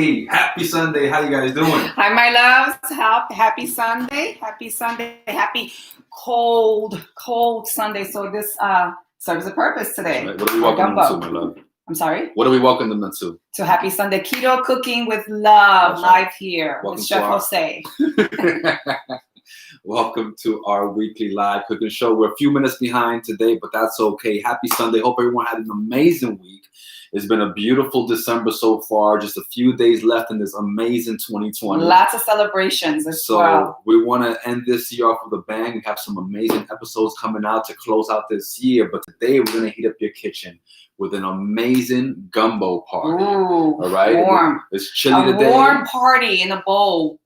Hey, happy Sunday. How you guys doing? Hi, my loves. Happy Sunday. Happy Sunday. Happy cold Sunday. So this serves a purpose today. Right. What are we welcoming them to, my love? I'm sorry? What are we welcoming them to? To Happy Sunday. Keto Cooking with Love. That's live right. here Welcome with Chef Jose. Welcome to our weekly live cooking show. We're a few minutes behind today, but that's okay. Happy Sunday. Hope everyone had an amazing week. It's been a beautiful December so far. Just a few days left in this amazing 2020. Lots of celebrations as well. So we want to end this year off with a bang. We have some amazing episodes coming out to close out this year. But today we're going to heat up your kitchen with an amazing gumbo party. Ooh, all right? Warm. It's chilly today. A warm party in a bowl.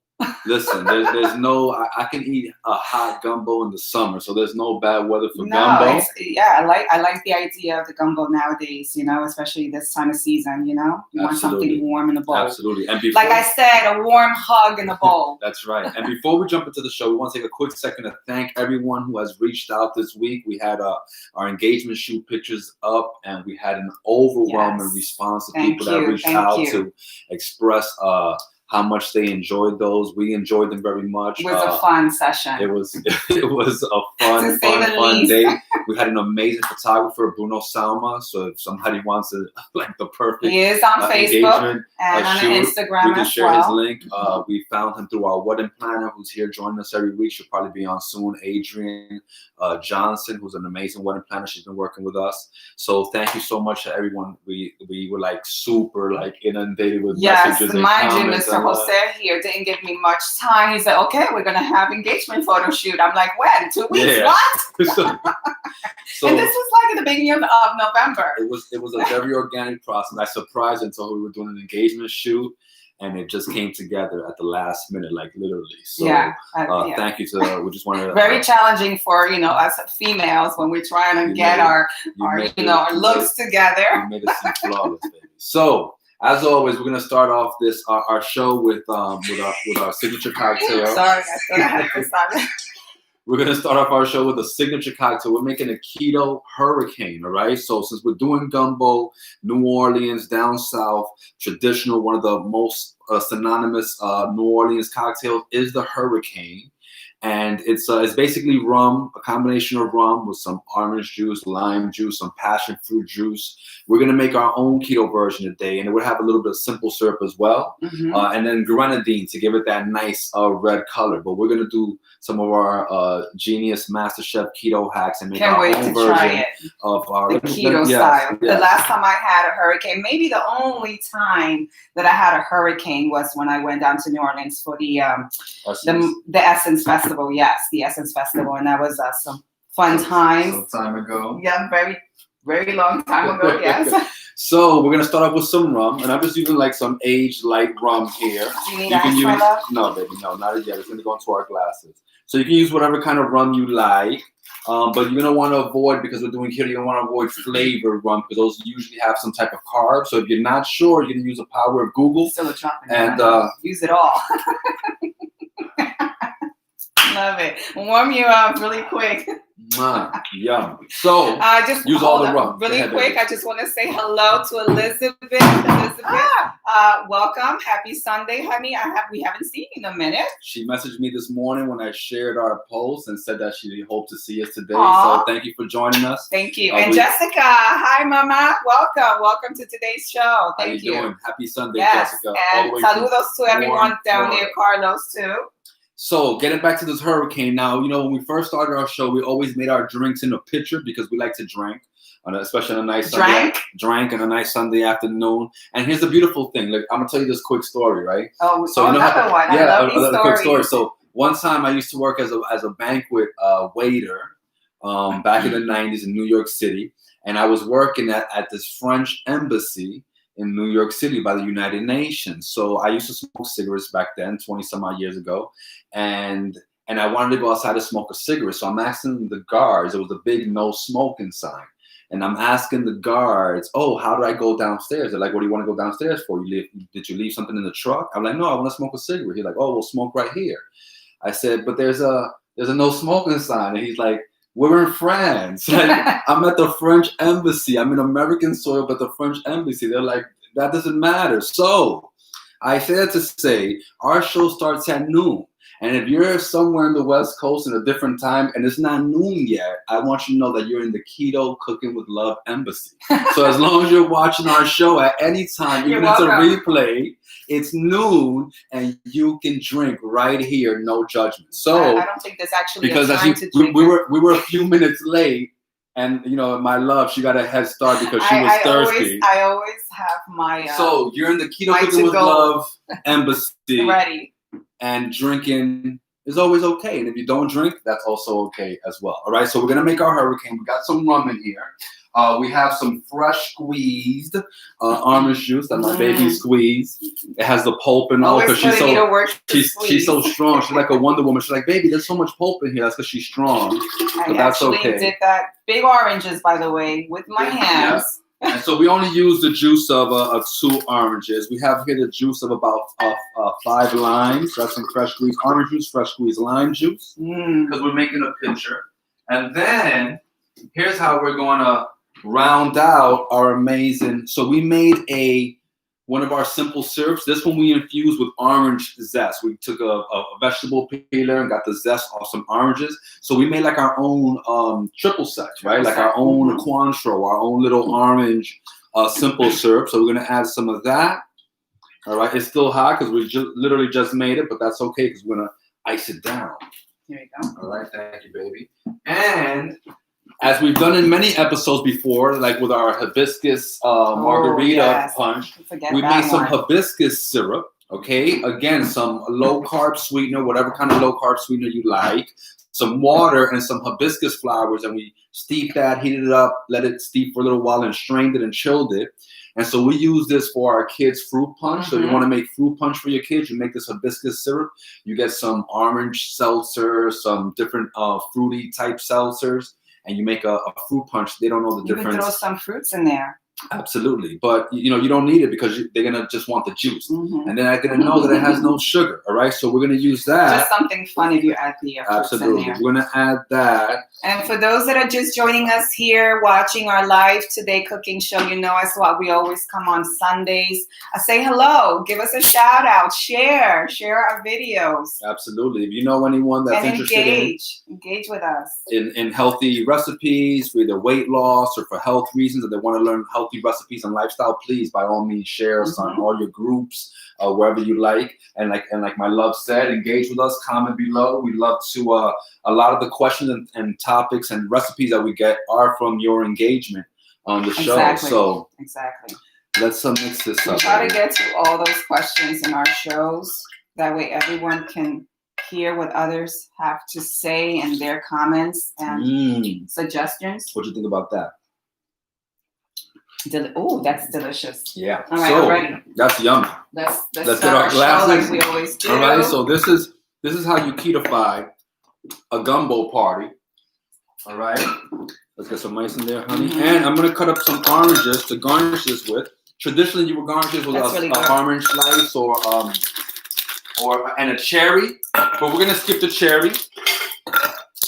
Listen, there's no, I can eat a hot gumbo in the summer, so there's no bad weather for gumbo. Yeah, I like the idea of the gumbo nowadays, especially this time of season, You want something warm in the bowl. Absolutely. And before, like I said, a warm hug in the bowl. That's right. And before we jump into the show, we want to take a quick second to thank everyone who has reached out this week. We had our engagement shoot pictures up, and we had an overwhelming response to people that reached out to express how much they enjoyed those. We enjoyed them very much. It was a fun session. It was a fun day. We had an amazing photographer, Bruno Salma. So if somebody wants the perfect he is on Facebook and on Instagram we can as share well. his link. We found him through our wedding planner, who's here joining us every week. She'll probably be on soon. Adrienne Johnson, who's an amazing wedding planner. She's been working with us. So thank you so much to everyone. We were super inundated with messages and comments. Mr. Jose here didn't give me much time. He said, okay, we're going to have engagement photo shoot. I'm like, when? 2 weeks? Yeah. What? So, and this was at the beginning of November. It was a very organic process. I surprised until we were doing an engagement shoot, and it just came together at the last minute, literally. So thank you to, we just wanted to. Very challenging for, us females when we're trying to get our looks together. You made it seem flawless, baby. So, as always, we're gonna start off this our show with our signature cocktail. Sorry, I thought I had to stop it. We're gonna start off our show with a signature cocktail. We're making a Keto Hurricane, all right? So since we're doing gumbo, New Orleans, down south, traditional, one of the most synonymous New Orleans cocktails is the Hurricane. And it's basically rum, a combination of rum with some orange juice, lime juice, some passion fruit juice. We're going to make our own keto version today, and it would have a little bit of simple syrup as well. And then grenadine to give it that nice red color. But we're going to do some of our genius master chef keto hacks and make our own version of our keto style. The last time I had a hurricane, maybe the only time that I had a hurricane was when I went down to New Orleans for the Essence Festival. Yes, the Essence Festival, and that was some fun times. Some time ago. Yeah, very, very long time ago. Yes. So we're gonna start off with some rum, and I'm just using some aged light rum here. You can use no, baby, no, not yet. It's gonna go into our glasses. So you can use whatever kind of rum you like, but you're gonna want to avoid, because we're doing keto, you're gonna want to avoid flavored rum because those usually have some type of carb. So if you're not sure, you can use the power of Google and use it all. Love it. Warm you up really quick. Yum. So just use all the rum. Really quick. I just want to say hello to Elizabeth. Welcome. Happy Sunday, honey. We haven't seen you in a minute. She messaged me this morning when I shared our post and said that she hoped to see us today. Aww. So thank you for joining us. Thank you. And Jessica, hi, Mama. Welcome to today's show. Thank you. How you doing? Happy Sunday, yes. Jessica. And saludos to everyone down there, Carlos too. So getting back to this hurricane now, when we first started our show, we always made our drinks in a pitcher because we like to drink, especially on a nice Sunday afternoon. And here's the beautiful thing. I'm gonna tell you this quick story, right? So another one. Yeah, I love these stories. Quick story. So one time I used to work as a banquet waiter back in the 90s in New York City, and I was working at this French embassy in New York City by the United Nations. So I used to smoke cigarettes back then, 20 some odd years ago. And I wanted to go outside to smoke a cigarette. So I'm asking the guards, it was a big no smoking sign. And I'm asking the guards, how do I go downstairs? They're like, what do you want to go downstairs for? Did you leave something in the truck? I'm like, no, I want to smoke a cigarette. He's like, we'll smoke right here. I said, but there's a no smoking sign. And he's like, we're in France. I'm at the French embassy. I'm in American soil, but the French embassy. They're like, that doesn't matter. So I say that to say our show starts at noon. And if you're somewhere in the West Coast at a different time and it's not noon yet, I want you to know that you're in the Keto Cooking with Love Embassy. So as long as you're watching our show at any time, even if it's a replay, it's noon and you can drink right here, no judgment. So I don't think there's actually because a time to drink. we were a few minutes late, and you know, my love, she got a head start because she was thirsty. I always have my. So you're in the Keto Cooking with Love Embassy. Ready. And drinking is always okay. And if you don't drink, that's also okay as well. All right, so we're going to make our hurricane. We got some rum in here. We have some fresh squeezed orange juice that my baby squeezed. It has the pulp and all because she's so strong. She's like a Wonder Woman. She's like, baby, there's so much pulp in here. That's because she's strong. But that's okay. I did that. Big oranges, by the way, with my hands. Yeah. And so we only use the juice of 2 oranges. We have here the juice of about 5 limes. That's some fresh squeezed orange juice, fresh squeezed lime juice, because we're making a pitcher. And then here's how we're going to round out our amazing. So we made one of our simple syrups. This one we infused with orange zest. We took a vegetable peeler and got the zest off some oranges. So we made like our own triple sec, right? Like our own Cointreau, our own little orange simple syrup. So we're gonna add some of that. All right, it's still hot because we literally just made it, but that's okay because we're gonna ice it down. Here you go. All right, thank you, baby. And as we've done in many episodes before, like with our hibiscus margarita punch, we made some hibiscus syrup, okay? Again, some low-carb sweetener, whatever kind of low-carb sweetener you like, some water and some hibiscus flowers, and we steeped that, heated it up, let it steep for a little while, and strained it and chilled it. And so we use this for our kids' fruit punch. So if you want to make fruit punch for your kids, you make this hibiscus syrup. You get some orange seltzer, some different fruity type seltzers, and you make a fruit punch. They don't know the difference. You can throw some fruits in there. Absolutely. But, you know, you don't need it because they're going to just want the juice. And then they're going to know that it has no sugar. All right. So we're going to use that. Just something fun if you add the fruits in there. We're going to add that. And for those that are just joining us here, watching our live Today Cooking show, you know us what we always come on Sundays. Say hello. Give us a shout out. Share our videos. Absolutely. If you know anyone that's interested engage with us in healthy recipes for either weight loss or for health reasons, or they want to learn healthy recipes and lifestyle, please by all means share us on all your groups, wherever you like. And like my love said, engage with us, comment below. We love to a lot of the questions and topics and recipes that we get are from your engagement on the show. So let's mix this up. We try to get to all those questions in our shows. That way everyone can hear what others have to say and their comments and suggestions. What do you think about that? Oh, that's delicious. Yeah. All right, we're ready. That's yummy. Let's get our glasses like we always do. All right, so this is how you keto-fy a gumbo party. All right. Let's get some ice in there, honey. And I'm going to cut up some oranges to garnish this with. Traditionally, you would garnish this with a orange slice and a cherry. But we're going to skip the cherry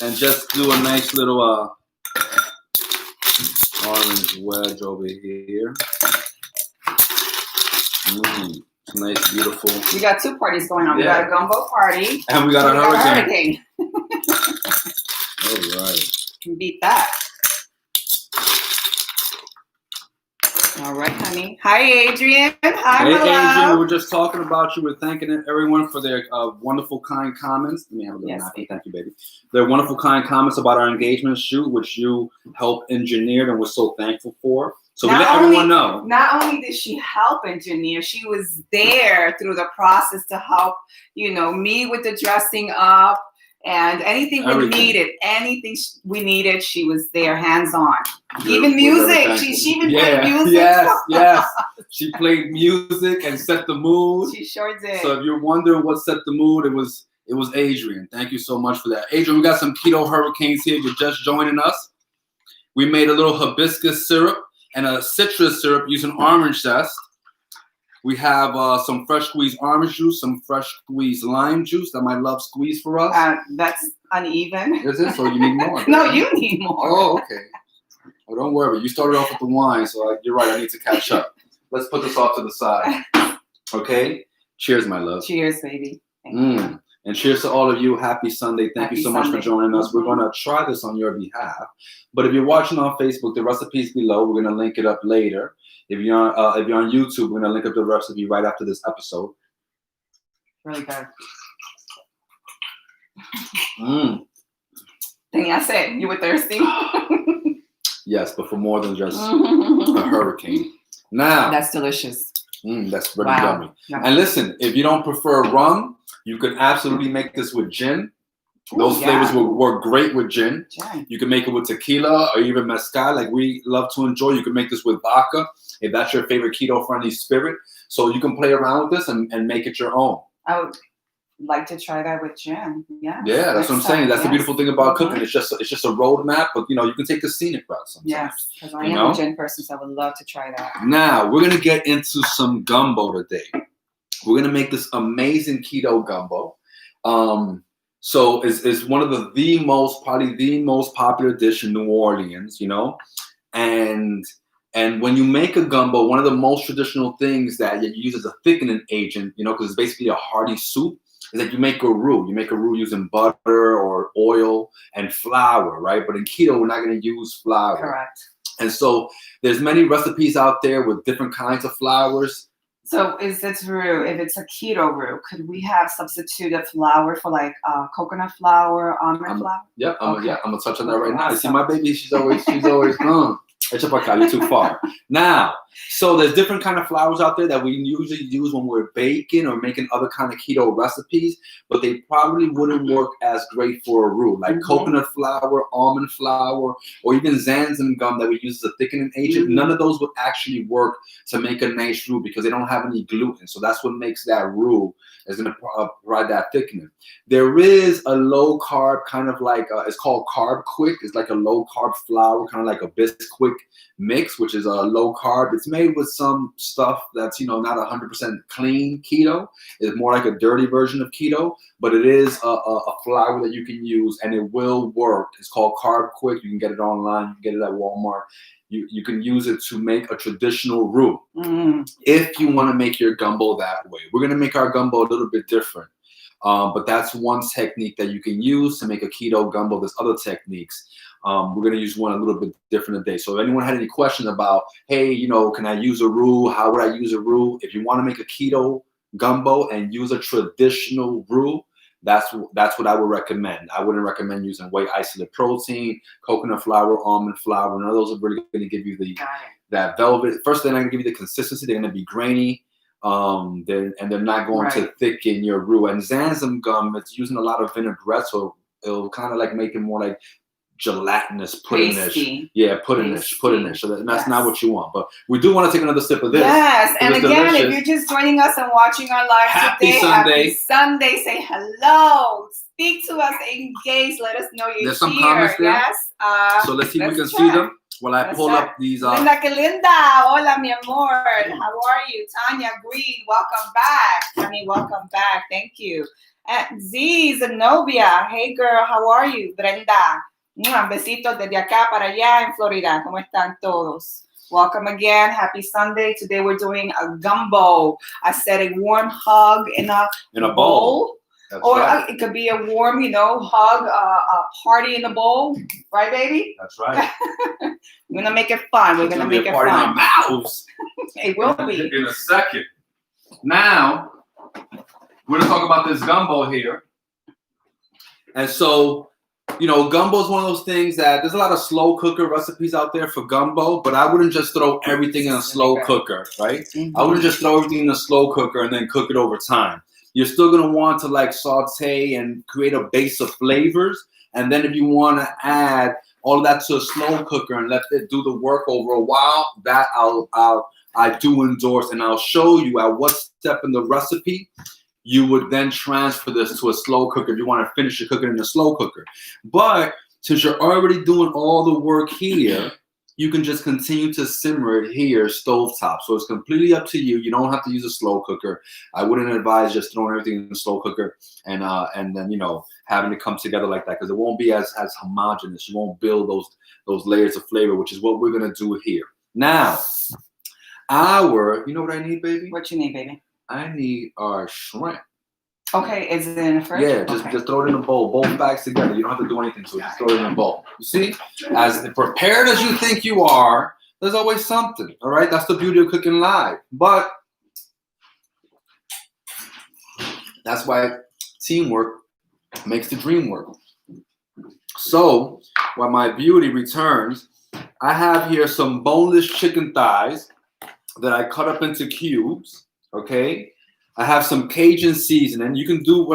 and just do a nice little orange wedge over here. Nice, beautiful. We got 2 parties going on. We got a gumbo party. And we got a hurricane. All right. Can beat that. All right, honey. Hi, Adrian. Hi, Hey, Adrian. We were just talking about you. We're thanking everyone for their wonderful, kind comments. Let me have a little napkin. Thank you, baby. Their wonderful, kind comments about our engagement shoot, which you helped engineer, and we're so thankful for. So we let everyone know. Not only did she help engineer, she was there through the process to help, me with the dressing up. And anything we needed, she was there, hands on. Even music, she even played music. Yes. She played music and set the mood. She sure did. So if you're wondering what set the mood, it was Adrian. Thank you so much for that, Adrian. We got some Keto Hurricanes here. If you're just joining us, we made a little hibiscus syrup and a citrus syrup using orange zest. We have some fresh squeezed orange juice, some fresh squeezed lime juice that my love squeezed for us. That's uneven. Is it? So you need more? No, you need more. Oh, okay. Well, don't worry. You started off with the wine, so you're right. I need to catch up. Let's put this off to the side. Okay? Cheers, my love. Cheers, baby. Thank you. And cheers to all of you. Happy Sunday. Thank you so much for joining us. We're going to try this on your behalf. But if you're watching on Facebook, the recipe is below. We're going to link it up later. If you're on YouTube, we're going to link up the recipe right after this episode. Really good. Tenía sed. You were thirsty? Yes, but for more than just a hurricane. Now. That's delicious. That's really yummy. And listen, if you don't prefer rum, you can absolutely make this with gin. Those flavors will work great with gin. You can make it with tequila or even mezcal, like we love to enjoy. You can make this with vodka, if that's your favorite keto-friendly spirit. So you can play around with this and make it your own. I would like to try that with gin. Yeah. Yeah, that's what I'm saying. That's the beautiful thing about cooking. It's just a roadmap, but you can take the scenic route sometimes. Yes, because I am a gin person, so I would love to try that. Now we're gonna get into some gumbo today. We're gonna make this amazing keto gumbo. So it's one of probably the most popular dish in New Orleans, and when you make a gumbo, one of the most traditional things that you use as a thickening agent, because it's basically a hearty soup, is that you make a roux. You make a roux using butter or oil and flour, right? But in keto, we're not going to use flour. Correct. And so there's many recipes out there with different kinds of flours. So is this roux, if it's a keto roux, could we have substituted flour for like coconut flour, almond flour? Yep, I'm gonna touch on that right now. You see my baby, she's always you're too far. Now, so there's different kind of flours out there that we usually use when we're baking or making other kind of keto recipes, but they probably wouldn't work as great for a roux, like coconut flour, almond flour, or even Zanzam gum that we use as a thickening agent. None of those would actually work to make a nice roux because they don't have any gluten. So that's what makes that roux is going to provide that thickening. There is a low carb kind of like, it's called Carb Quick. It's like a low carb flour, kind of like a Bisquick mix, which is a low carb. It's made with some stuff that's, not 100% clean keto. It's more like a dirty version of keto, but it is a flour that you can use and it will work. It's called Carb Quick. You can get it online. You can get it at Walmart. You can use it to make a traditional roux. If you want to make your gumbo that way. We're going to make our gumbo a little bit different. But that's one technique that you can use to make a keto gumbo. There's other techniques. We're going to use one a little bit different today. So if anyone had any questions about, hey, can I use a roux? How would I use a roux? If you want to make a keto gumbo and use a traditional roux, that's what I would recommend. I wouldn't recommend using whey isolate protein, coconut flour, almond flour. None of those are really going to give you that velvet. First, they're not going to give you the consistency. They're going to be grainy. They're not going to thicken your roux. And Zanzam gum, it's using a lot of vinaigrette, so it'll kind of like make it more like gelatinous, puddingish. Yeah, puddingish. So that's not what you want. But we do want to take another sip of this. Yes, and again, if you're just joining us and watching our live today, happy Sunday. Say hello. Speak to us, engage. Let us know you're There's some comments there. Yes. So let's see if we can see them. While I pull up these. Linda, que linda. Hola, mi amor. How are you? Tanya Green, welcome back. Honey, welcome back. Thank you. Z, Zenobia. Hey, girl, how are you? Brenda. Besitos desde acá para allá en Florida. ¿Cómo están todos? Welcome again. Happy Sunday. Today we're doing a gumbo. I said a warm hug in a bowl. Or it could be a warm, hug, a party in a bowl. Right, baby? That's right. We're going to make it fun. We're going to make it fun. In our mouths. It will be. In a second. Now, we're going to talk about this gumbo here. And so, gumbo is one of those things that there's a lot of slow cooker recipes out there for gumbo, but I wouldn't just throw everything in a slow cooker, right? I wouldn't just throw everything in a slow cooker and then cook it over time. You're still going to want to saute and create a base of flavors. And then if you want to add all of that to a slow cooker and let it do the work over a while, that I do endorse. And I'll show you at what step in the recipe you would then transfer this to a slow cooker if you want to finish your cooking in a slow cooker. But since you're already doing all the work here, you can just continue to simmer it here, stovetop. So it's completely up to you. You don't have to use a slow cooker. I wouldn't advise just throwing everything in the slow cooker and then having it come together like that, because it won't be as homogeneous. You won't build those layers of flavor, which is what we're gonna do here. Now, you know what I need, baby? What you need, baby? I need our shrimp. Okay, is it in the fridge? Yeah, just throw it in a bowl. Both bags together. You don't have to do anything to it. Just throw it in a bowl. You see? As prepared as you think you are, there's always something. All right? That's the beauty of cooking live. But that's why teamwork makes the dream work. So, while my beauty returns, I have here some boneless chicken thighs that I cut up into cubes. Okay? I have some Cajun seasoning. You can do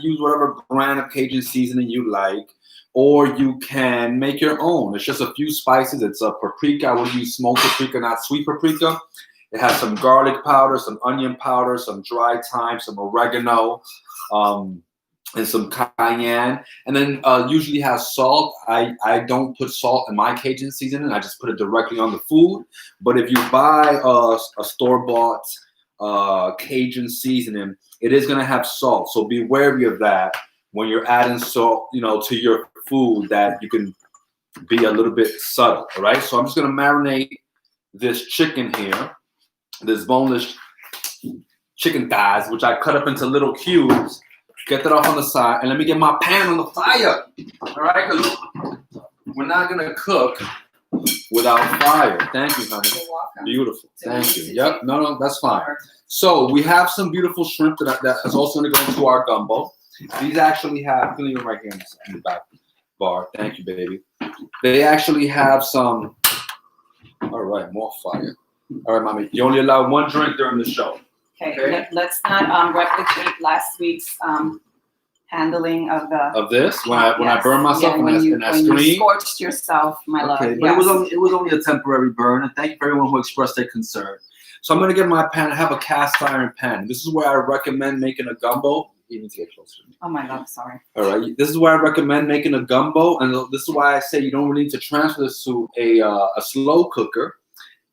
use whatever brand of Cajun seasoning you like, or you can make your own. It's just a few spices. It's a paprika. I would use smoked paprika, not sweet paprika. It has some garlic powder, some onion powder, some dry thyme, some oregano, and some cayenne. And then usually has salt. I don't put salt in my Cajun seasoning. I just put it directly on the food. But if you buy a store-bought Cajun seasoning, it is going to have salt, so be wary of that when you're adding salt, to your food, that you can be a little bit subtle. All right, so I'm just going to marinate this chicken here, this boneless chicken thighs, which I cut up into little cubes. Get that off on the side, and let me get my pan on the fire. All right, because we're not going to cook without fire. Thank you, honey. You're welcome. Beautiful. Thank you. Yep. No, that's fine. So we have some beautiful shrimp that is also going to go into our gumbo. These actually have, you can leave them right here in the back bar. Thank you, baby. They actually have some. All right, more fire. All right, mommy. You only allow one drink during the show. Okay. Let's not replicate last week's handling of this when I burned myself in that screen. You scorched yourself, my love. Okay, but it was only a temporary burn, and thank you for everyone who expressed their concern. So I'm gonna get my pan. I have a cast iron pan. This is where I recommend making a gumbo. You need to get closer. Oh my God, sorry. All right, this is where I recommend making a gumbo, and this is why I say you don't really need to transfer this to a slow cooker,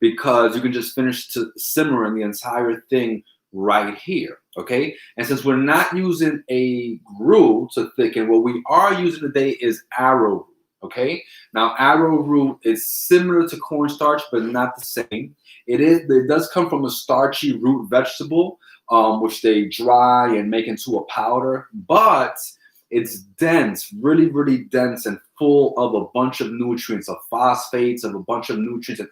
because you can just finish simmering the entire thing right here, okay? And since we're not using a roux to thicken, what we are using today is arrowroot, okay? Now, arrowroot is similar to cornstarch, but not the same. It does come from a starchy root vegetable, which they dry and make into a powder, but it's dense, really, really dense and full of a bunch of nutrients, of phosphates, of a bunch of nutrients and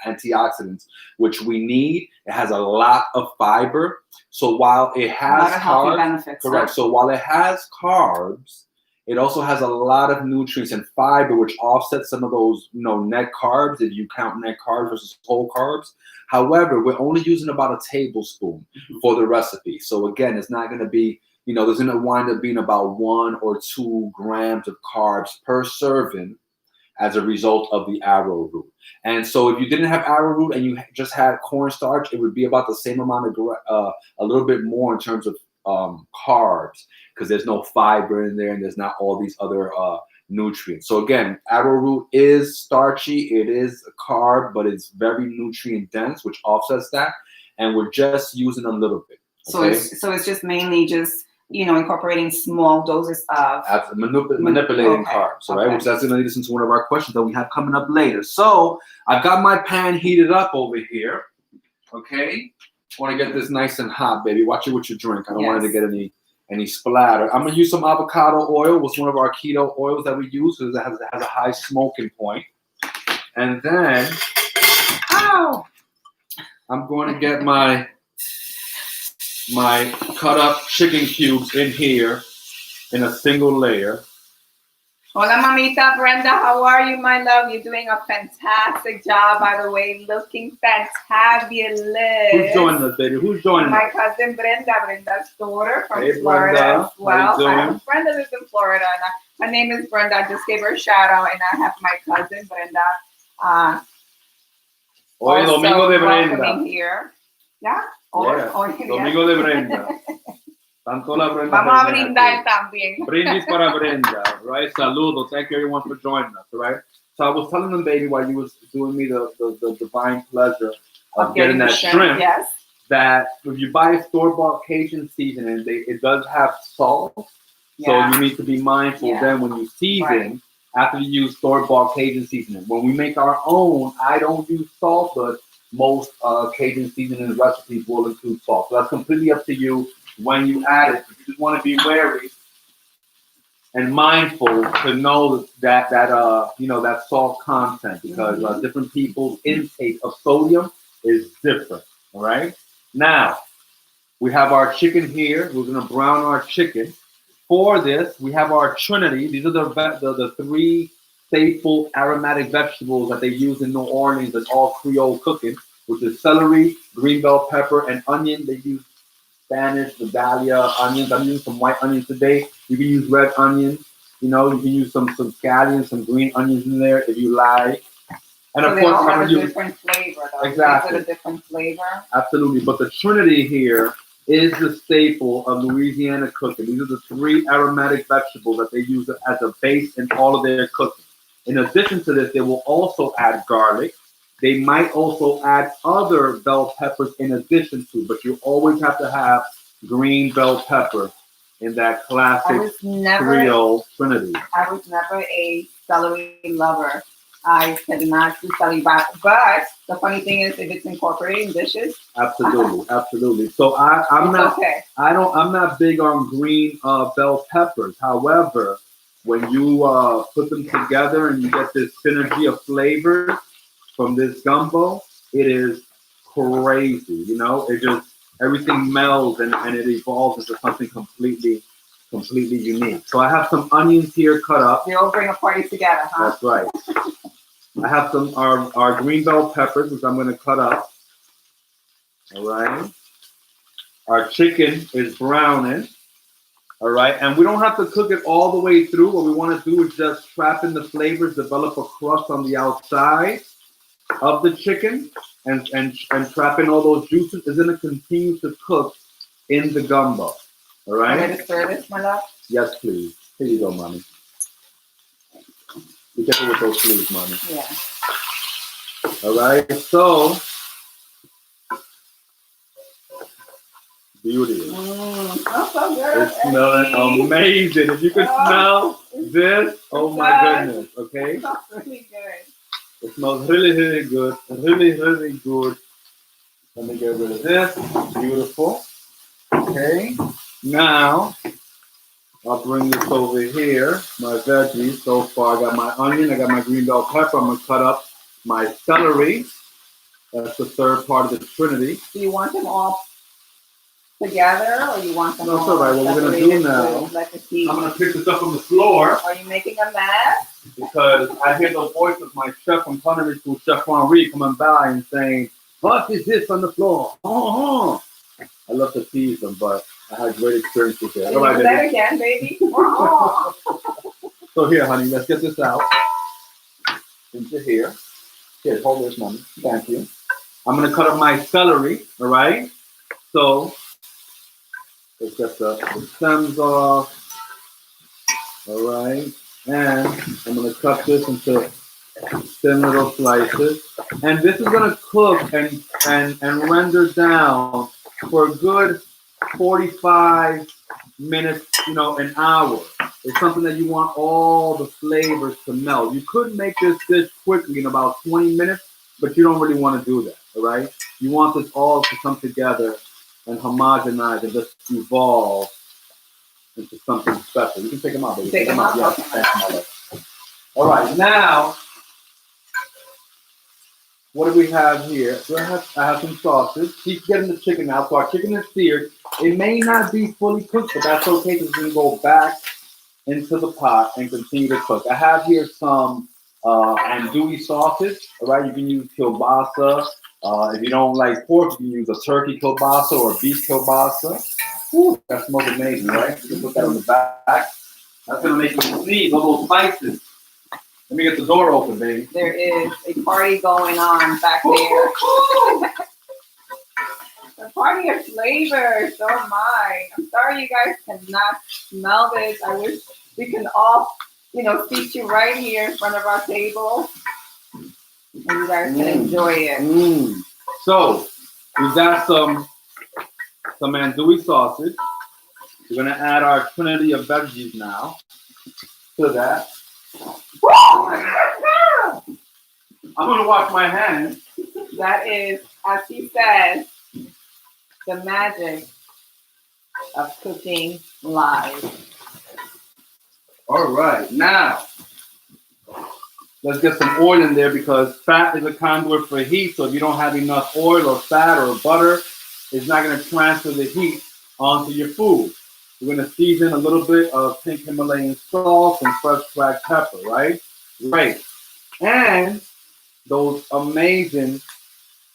antioxidants, which we need. It has a lot of fiber. So while it has carbs, benefits, correct. So while it has carbs, it also has a lot of nutrients and fiber, which offsets some of those, net carbs, if you count net carbs versus whole carbs. However, we're only using about a tablespoon for the recipe. So again, it's not going to be, there's going to wind up being about 1 or 2 grams of carbs per serving as a result of the arrowroot. And so if you didn't have arrowroot and you just had cornstarch, it would be about the same amount of, a little bit more in terms of carbs, because there's no fiber in there and there's not all these other nutrients. So again, arrowroot is starchy, it is a carb, but it's very nutrient dense, which offsets that. And we're just using a little bit. Okay? So it's just mainly just, incorporating small doses of manipulating carbs, right? Which that's going to lead us into one of our questions that we have coming up later. So I've got my pan heated up over here. Okay, I want to get this nice and hot, baby. Watch it with your drink. I don't want it to get any splatter. I'm going to use some avocado oil, which is one of our keto oils that we use because it has a high smoking point. And then, I'm going to get my cut up chicken cubes in here in a single layer. Hola, mamita Brenda. How are you, my love? You're doing a fantastic job, by the way. Looking fantabulous. Who's joining us, baby? Who's joining us? My cousin Brenda, Brenda's daughter from Florida as well. I have a friend that lives in Florida. And her name is Brenda. I just gave her a shout out, and I have my cousin Brenda. Hoy Domingo de Brenda. Here. Yeah. Domingo de Brenda. Tanto la Brenda. Vamos a brindar también. Brindis para Brenda, right? Saludos. Thank you everyone for joining us, right? So I was telling them, baby, while you was doing me the divine pleasure of getting that shrimp, yes, that if you buy a store-bought Cajun seasoning, it does have salt. So you need to be mindful then when you season, after you use store-bought Cajun seasoning. When we make our own, I don't use salt, but most Cajun seasoning recipes will include salt. So that's completely up to you when you add it. You just want to be wary and mindful to know that that salt content, because different people's intake of sodium is different. All right. Now we have our chicken here. We're gonna brown our chicken. For this, we have our trinity. These are the three staple aromatic vegetables that they use in New Orleans and all Creole cooking, which is celery, green bell pepper, and onion. They use Spanish, Vidalia onions. I'm using some white onions today. You can use red onions. You can use some scallions, some green onions in there if you like. And so of they course, all have a different flavor, though. Exactly. Is it a different flavor? Absolutely. But the trinity here is the staple of Louisiana cooking. These are the three aromatic vegetables that they use as a base in all of their cooking. In addition to this, they will also add garlic. They might also add other bell peppers in addition to, but you always have to have green bell pepper in that classic Creole trinity. I was never a celery lover. I could not do celery, but the funny thing is, if it's incorporated in dishes, absolutely. So I'm not big on green bell peppers. However, when you put them together and you get this synergy of flavors from this gumbo, it is crazy. It just everything melds and it evolves into something completely unique. So I have some onions here cut up. They all bring a party together, huh? That's right. I have some our green bell peppers, which I'm going to cut up. All right. Our chicken is browning. All right. And we don't have to cook it all the way through. What we want to do is just trap in the flavors, develop a crust on the outside of the chicken, and trap in all those juices. It's going to continue to cook in the gumbo. All right. Ready to stir this, my love? Yes, please. Here you go, mommy. Be careful with those sleeves, mommy. Yeah. All right, so beauty. Smells so good. It's smelling amazing. If you can smell this, oh my goodness. Okay. It smells really good. It smells really, really good. Really, really good. Let me get rid of this. Beautiful. Okay. Now I'll bring this over here. My veggies so far. I got my onion. I got my green bell pepper. I'm gonna cut up my celery. That's the third part of the trinity. Do you want them all together, or you want them all? No, it's all right. What we're gonna do now, I'm gonna pick this up from the floor. Are you making a mess? Because I hear the voice of my chef from culinary school, Chef Henri, coming by and saying, "What is this on the floor?" I love to tease them, but I had great experiences there. All right, do that again, baby. So here, honey, let's get this out into here. Here, hold this, mommy. Thank you. I'm gonna cut up my celery. All right. So let's get the stems off. All right, and I'm gonna cut this into thin little slices, and this is gonna cook and render down for a good 45 minutes, an hour. It's something that you want all the flavors to melt. You could make this dish quickly in about 20 minutes, but you don't really want to do that, all right? You want this all to come together and homogenize and just evolve into something special. You can take them out, baby. Take them out? Yeah, thanks, my love. All right, now, what do we have here? So I have some sauces. Keep getting the chicken out. So our chicken is seared. It may not be fully cooked, but that's okay because we can go back into the pot and continue to cook. I have here some andouille sausage. All right, you can use kielbasa. If you don't like pork, you can use a turkey kielbasa or a beef kielbasa. Woo, that smells amazing, right? You can put that on the back. That's gonna make you sneeze, all those spices. Let me get the door open, baby. There is a party going on back there. The party of flavors, oh my. I'm sorry you guys cannot smell this. I wish we can all, feast you right here in front of our table. And you guys can enjoy it. So, we got some andouille sausage. We're gonna add our trinity of veggies now to that. I'm gonna wash my hands. That is, as he says, the magic of cooking live. All right, now let's get some oil in there because fat is a conduit for heat. So if you don't have enough oil or fat or butter, it's not going to transfer the heat onto your food. We're going to season a little bit of pink Himalayan salt and fresh black pepper, right? Great. And those amazing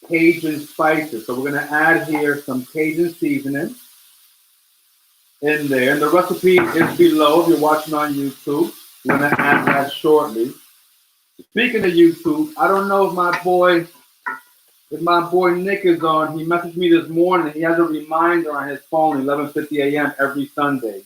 Cajun spices. So we're going to add here some Cajun seasoning in there. And the recipe is below if you're watching on YouTube. We're going to add that shortly. Speaking of YouTube, I don't know if my boy Nick is on. He messaged me this morning. He has a reminder on his phone, 11:50 a.m. every Sunday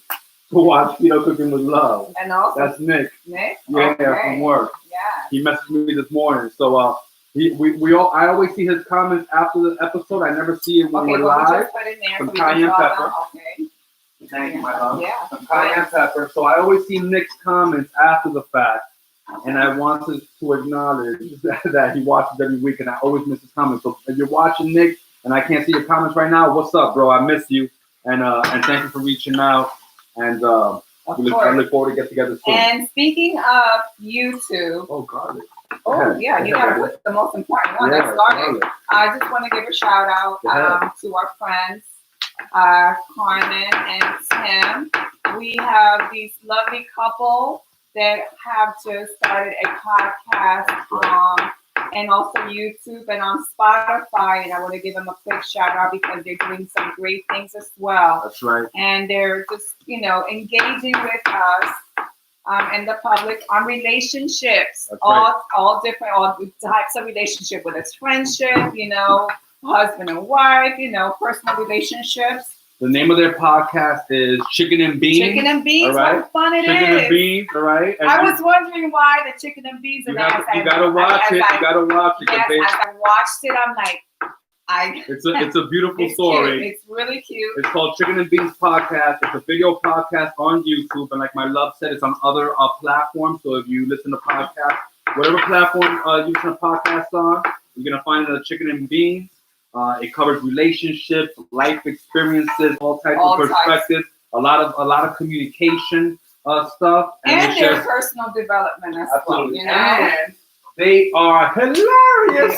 to watch Keto Cooking with Love. And also, that's Nick. Nick? Yeah, okay. from work. Yeah. He messaged me this morning. So I always see his comments after the episode. I never see it when we're live. Just put it in there some cayenne pepper. Okay. Thank you, my love. Yeah. Some cayenne pepper. So I always see Nick's comments after the fact. And I wanted to acknowledge that he watches every week, and I always miss his comments. So if you're watching, Nick, and I can't see your comments right now, what's up, bro? I miss you, and thank you for reaching out. And I look forward to get together soon. And speaking of YouTube, oh, garlic. Oh yeah, you gotta put the most important one. That's garlic. I just want to give a shout out to our friends, Carmen and Tim. We have these lovely couple that have just started a podcast and also YouTube and on Spotify. And I want to give them a quick shout out because they're doing some great things as well. That's right. And they're just, engaging with us and the public on relationships, all different, all types of relationship, whether it's friendship, husband and wife, personal relationships. The name of their podcast is Chicken and Beans. Chicken and Beans, all right? What fun it is. Chicken and Beans, all right? And I was wondering why the Chicken and Beans. You gotta watch it. You gotta watch it. Yes, as I watched it, I'm like, It's a beautiful story. Cute. It's really cute. It's called Chicken and Beans Podcast. It's a video podcast on YouTube. And like my love said, it's on other platforms. So if you listen to podcasts, whatever platform you listen to podcasts on, you're going to find it at Chicken and Beans. It covers relationships, life experiences, all types of perspectives, a lot of communication stuff, and their personal development as well. And they are hilarious.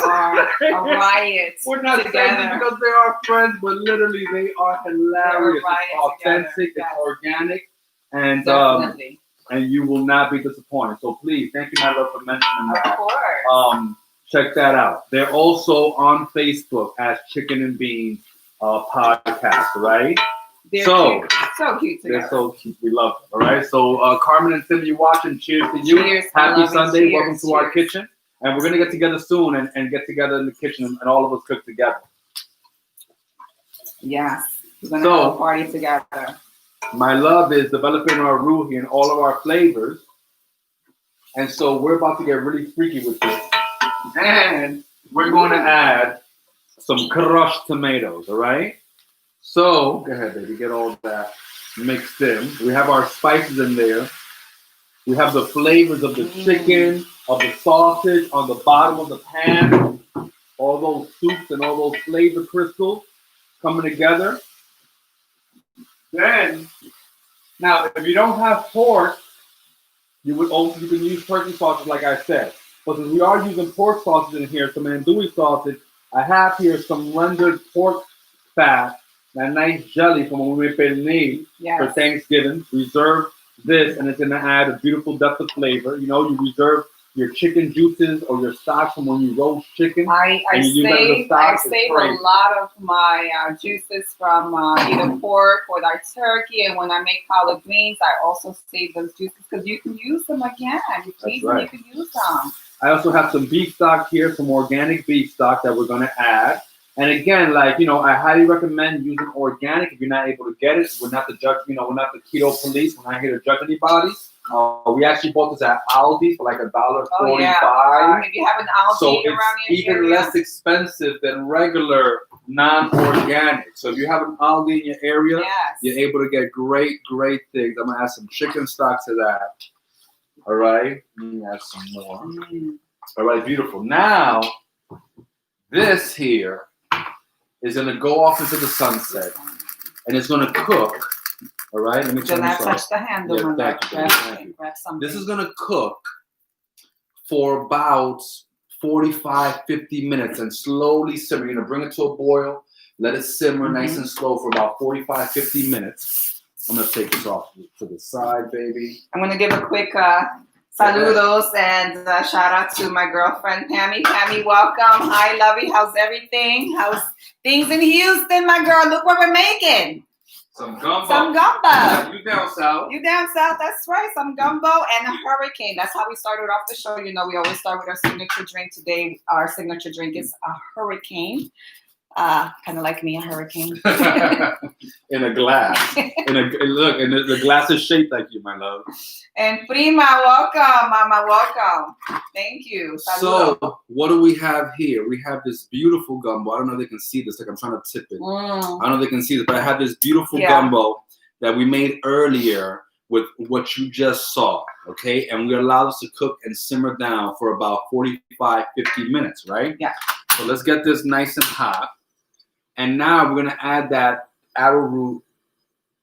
They are a riot. We're not saying this because they are friends, but literally they are hilarious. It's authentic, it's organic, and you will not be disappointed. So please, thank you, my love, for mentioning that. Of course. Check that out. They're also on Facebook as Chicken and Beans Podcast, right? They're so cute together. They're so cute. We love them, all right? So Carmen and Tim, you watching? Cheers to you. Cheers. Happy Sunday. Welcome to our kitchen. And we're going to get together soon and get together in the kitchen and all of us cook together. Yes. We're going to have a party together. My love is developing our ruhi and all of our flavors. And so we're about to get really freaky with this. And we're going to add some crushed tomatoes, all right? So, go ahead, baby. Get all that mixed in. We have our spices in there. We have the flavors of the chicken, of the sausage on the bottom of the pan. All those soups and all those flavor crystals coming together. Then, now, if you don't have pork, you can use turkey sausage, like I said. But since we are using pork sausage in here, some andouille sausage, I have here some rendered pork fat, that nice jelly from when we made pernil for Thanksgiving. Reserve this, and it's going to add a beautiful depth of flavor. You reserve your chicken juices or your stock from when you roast chicken. I save a lot of my juices from either pork or our turkey, and when I make collard greens, I also save those juices because you can use them again. You can use them. I also have some beef stock here, some organic beef stock that we're going to add. And again, I highly recommend using organic if you're not able to get it. We're not the judge, we're not the keto police. We're not here to judge anybody. We actually bought this at Aldi for like $1.45. If you have an Aldi around it's even less expensive than regular non-organic. So if you have an Aldi in your area, you're able to get great things. I'm gonna add some chicken stock to that. All right, let me add some more. All right, beautiful. Now This here is going to go off into the sunset, and it's going to cook. All right, let me turn this touch the handle. Yeah, thank you. This is going to cook for about 45, 50 minutes and slowly simmer. You're going to bring it to a boil, let it simmer nice and slow for about 45, 50 minutes. I'm going to take this off to the side, baby. I'm going to give a quick saludos and shout out to my girlfriend, Pammy. Pammy, welcome. Hi, lovey. How's everything? How's things in Houston, my girl? Look what we're making. Some gumbo. Some gumbo. You down south. You down south. That's right. Some gumbo and a hurricane. That's how we started off the show. You know, we always start with our signature drink. Today, our signature drink is a hurricane. Kind of like me, a hurricane. In a glass. Look, and the glass is shaped like you, my love. And Prima, welcome. Mama, welcome. Thank you. Saludo. So, what do we have here? We have this beautiful gumbo. I don't know if they can see this. Like, I'm trying to tip it. I don't know if they can see this, but I have this beautiful gumbo that we made earlier with what you just saw, okay? And we allowed this to cook and simmer down for about 45, 50 minutes, right? Yeah. So let's get this nice and hot. And now we're going to add that arrowroot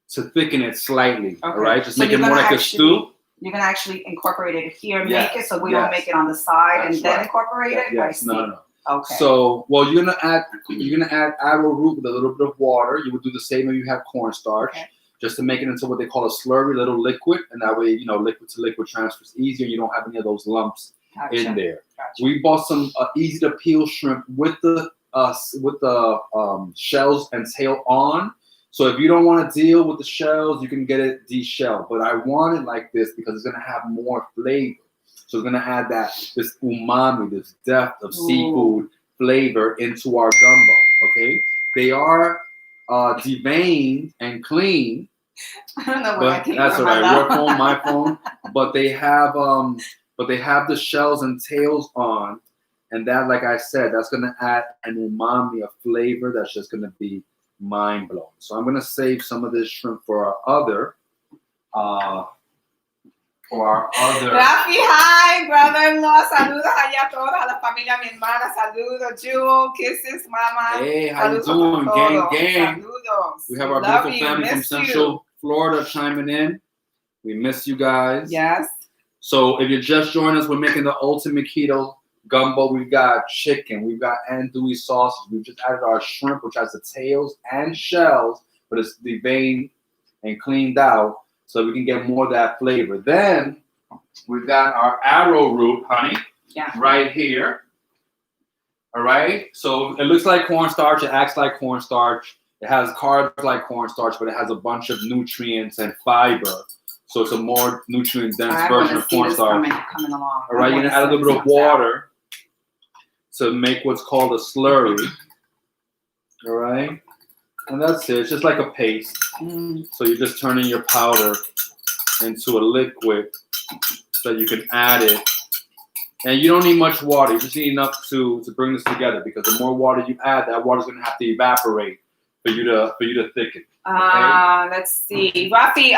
to thicken it slightly, all right? Just make it more like a stew. You're going to actually incorporate it here, make it so we don't make it on the side and then incorporate it? Yes, no. Okay. So, well, you're gonna add arrowroot with a little bit of water. You would do the same if you have cornstarch, just to make it into what they call a slurry, little liquid, and that way, you know, liquid to liquid transfers easier. You don't have any of those lumps in there. We bought some easy to peel shrimp with the shells and tail on. So if you don't want to deal with the shells, you can get it deshelled. But I want it like this because it's gonna have more flavor. So it's gonna add this umami, this depth of seafood flavor into our gumbo. Okay, they are deveined and clean. I don't know what I came that's all right. Your phone, my phone. But they have the shells and tails on, and that, like I said, that's gonna add an umami, a flavor that's just gonna be mind blowing. So I'm gonna save some of this shrimp for our other. Rafi, hi, brother-in-law. Saludos allá a todos, a la familia, mi hermana. Saludos, Jewel. Kisses, mama. Hey, how you doing? Gang. Saludos. We have our beautiful family from Central Florida chiming in. We miss you guys. Yes. So if you just joined us, we're making the ultimate keto gumbo. We've got chicken. We've got andouille sausage. We've just added our shrimp, which has the tails and shells, but it's deveined and cleaned out, so we can get more of that flavor. Then we've got our arrowroot, honey, right here. All right. So it looks like cornstarch. It acts like cornstarch. It has carbs like cornstarch, but it has a bunch of nutrients and fiber. So it's a more nutrient-dense version of cornstarch. Coming along. All right. You're going to add a little bit of water to make what's called a slurry. All right. And that's it. It's just like a paste. So you're just turning your powder into a liquid so you can add it. And you don't need much water. You just need enough to bring this together, because the more water you add, that water's going to have to evaporate for you to thicken. Okay? Let's see. Rafi,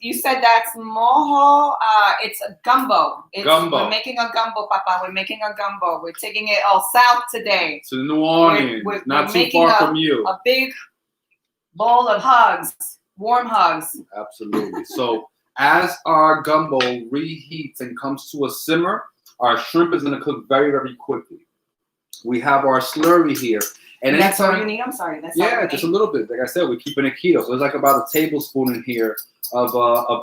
you said that's mojo. It's a gumbo. We're making a gumbo, Papa. We're making a gumbo. We're taking it all south today. To New Orleans. We're not too far from you. A big bowl of hugs. Warm hugs. Absolutely. So as our gumbo reheats and comes to a simmer, our shrimp is going to cook very, very quickly. We have our slurry here. And that's all you need? I'm sorry. Just a little bit. Like I said, we're keeping it keto. So there's like about a tablespoon in here of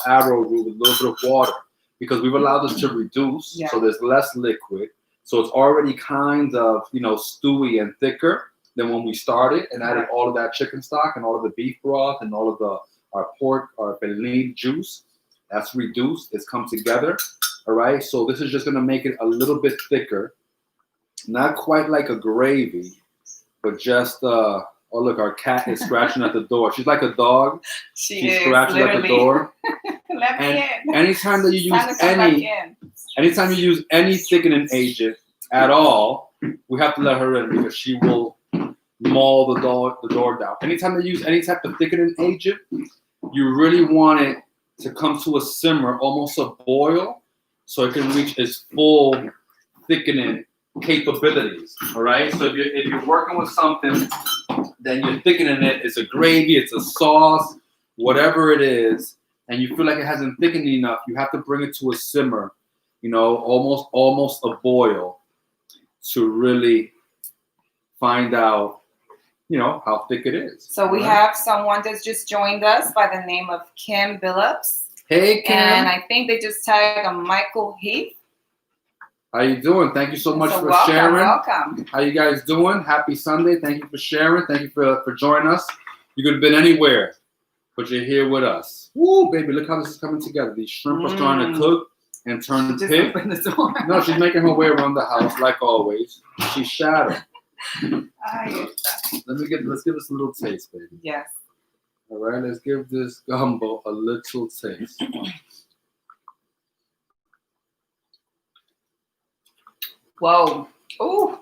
arrowroot with a little bit of water, because we've allowed this to reduce. So there's less liquid. So it's already kind of, stewy and thicker than when we started and added all of that chicken stock and all of the beef broth and all of our pork, our pernil juice. That's reduced. It's come together. All right. So this is just going to make it a little bit thicker. Not quite like a gravy, but just, oh, look, our cat is scratching at the door. She's like a dog. She's scratching at the door. Let me in. Anytime that you use any thickening agent at all, we have to let her in, because she will maul the door down. Anytime they use any type of thickening agent, you really want it to come to a simmer, almost a boil, so it can reach its full thickening capabilities. All right. So if you're working with something, then you're thickening it. It's a gravy, it's a sauce, whatever it is, and you feel like it hasn't thickened enough. You have to bring it to a simmer, you know, almost a boil, to really find out, you know, how thick it is. So we have someone that's just joined us by the name of Kim Billups. Hey, Kim. And I think they just tagged a Michael Heath. How you doing? Thank you so much for sharing. Welcome. How you guys doing? Happy Sunday. Thank you for sharing. Thank you for joining us. You could have been anywhere, but you're here with us. Woo, baby, look how this is coming together. These shrimp are starting to cook and turn pink. No, she's making her way around the house like always. She's shattered. Let's give this a little taste, baby. Yes. All right, let's give this gumbo a little taste. Whoa. Ooh.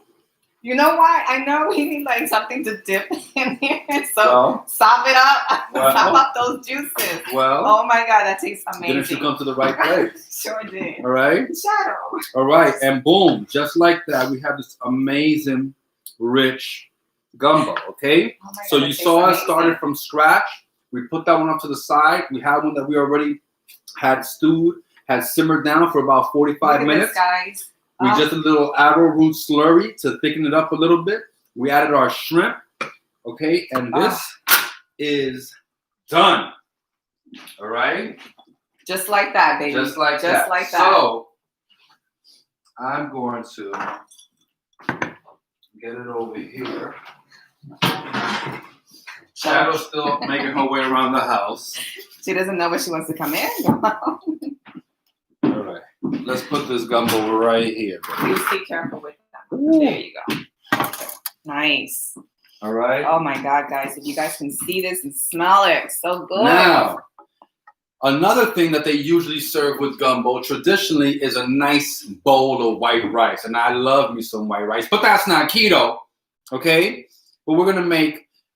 You know why? I know we need like something to dip in here. So sop it up. Sop up those juices. Well. Oh my God, that tastes amazing. Didn't you come to the right place? Sure did. All right. Shadow. All right. And boom, just like that, we have this amazing, rich gumbo. Okay. Oh my God, so you saw us started from scratch. We put that one up to the side. We had one that we already had stewed, had simmered down for about 45 minutes. This, guys. We just a little arrowroot slurry to thicken it up a little bit. We added our shrimp, okay, and this is done. All right? Just like that, baby. Just like that. So, I'm going to get it over here. Shadow's still making her way around the house. She doesn't know when she wants to come in. All right. Let's put this gumbo right here. Please be careful with that. Ooh. There you go. Nice. All right. Oh my God, guys. If you guys can see this and smell it, it's so good. Now, another thing that they usually serve with gumbo traditionally is a nice bowl of white rice. And I love me some white rice, but that's not keto. Okay? But we're gonna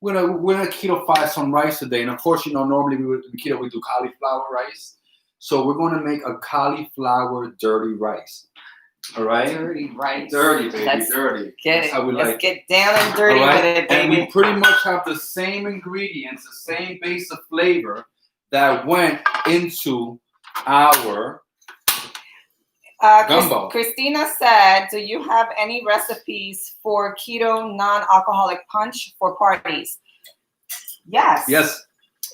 keto-fy some rice today. And of course, you know, normally we do cauliflower rice. So we're going to make a cauliflower dirty rice. All right? Dirty rice. Dirty, baby, dirty. Let's get down and dirty with it, baby. And we pretty much have the same ingredients, the same base of flavor that went into our gumbo. Christina said, do you have any recipes for keto non-alcoholic punch for parties? Yes. Yes.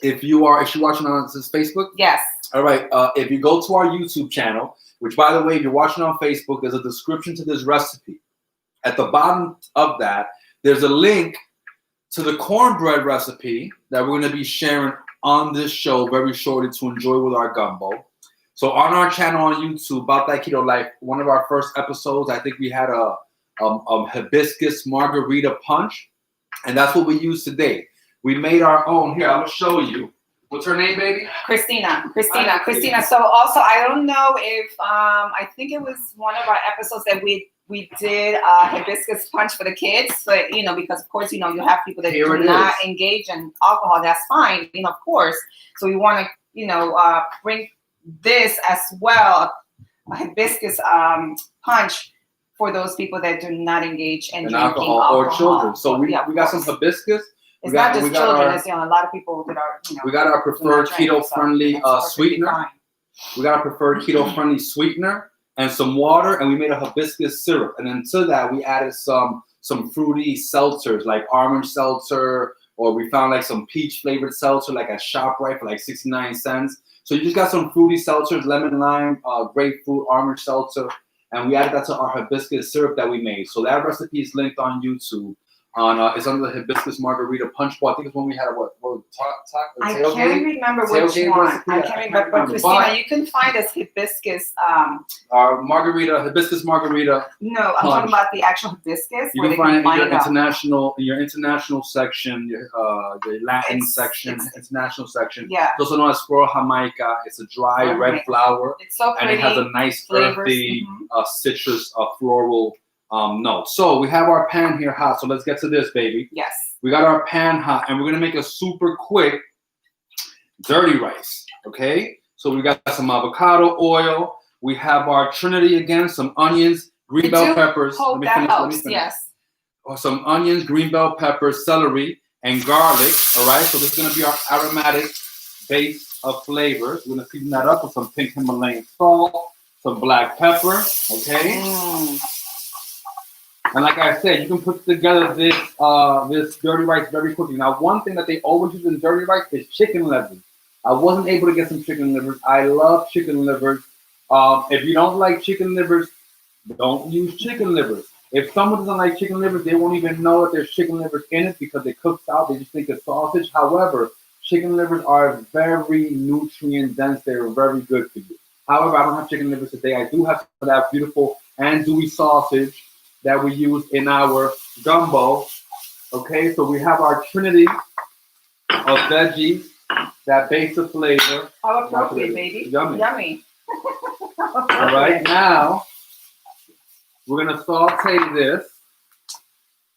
If you're watching on this Facebook? Yes. All right. If you go to our YouTube channel, which, by the way, if you're watching on Facebook, there's a description to this recipe. At the bottom of that, there's a link to the cornbread recipe that we're going to be sharing on this show very shortly to enjoy with our gumbo. So on our channel on YouTube, About That Keto Life, one of our first episodes, I think we had a hibiscus margarita punch, and that's what we use today. We made our own. Here, I'm going to show you. What's her name, baby? Christina. So also, I don't know if, I think it was one of our episodes that we did hibiscus punch for the kids. But, you know, because of course, you know, you have people that do not engage in alcohol. That's fine, you know, of course. So we want to, you know, bring this as well, a hibiscus punch for those people that do not engage in drinking alcohol or children. So we got some hibiscus. It's not just children. It's, you know, a lot of people that are, you know. We got our preferred keto-friendly sweetener. We got our preferred keto-friendly sweetener and some water, and we made a hibiscus syrup. And then to that, we added some fruity seltzers, like orange seltzer, or we found like some peach-flavored seltzer, like at ShopRite for like 69 cents. So you just got some fruity seltzers, lemon, lime, grapefruit, orange seltzer, and we added that to our hibiscus syrup that we made. So that recipe is linked on YouTube. It's under the hibiscus margarita punch bowl. I think it's when we had I can't remember which one. I can't remember. But Christina, you can find us hibiscus. Our hibiscus margarita. No, I'm talking about the actual hibiscus. You can find it in your international section, your Latin section, international section. Yeah. It's also known as Flor Jamaica. It's a dry red flower. It's so pretty. And it has a nice earthy, citrus, floral. No. So we have our pan here hot. So let's get to this, baby. Yes. We got our pan hot, and we're going to make a super quick dirty rice. Okay? So we got some avocado oil. We have our Trinity again, some onions, green bell peppers. Hope that helps. Yes. Or some onions, green bell peppers, celery, and garlic. All right. So this is gonna be our aromatic base of flavors. We're gonna season that up with some pink Himalayan salt, some black pepper. Okay. And like I said, you can put together this this dirty rice very quickly. Now, one thing that they always use in dirty rice is chicken livers. I wasn't able to get some chicken livers. I love chicken livers. If you don't like chicken livers, don't use chicken livers. If someone doesn't like chicken livers, they won't even know that there's chicken livers in it because it cooks out. They just think it's sausage. However, chicken livers are very nutrient dense. They're very good for you. However, I don't have chicken livers today. I do have some of that beautiful andouille sausage that we use in our gumbo. Okay, so we have our trinity of veggies, that base of flavor. How appropriate, baby. Yummy. Yummy. All right, now we're gonna saute this,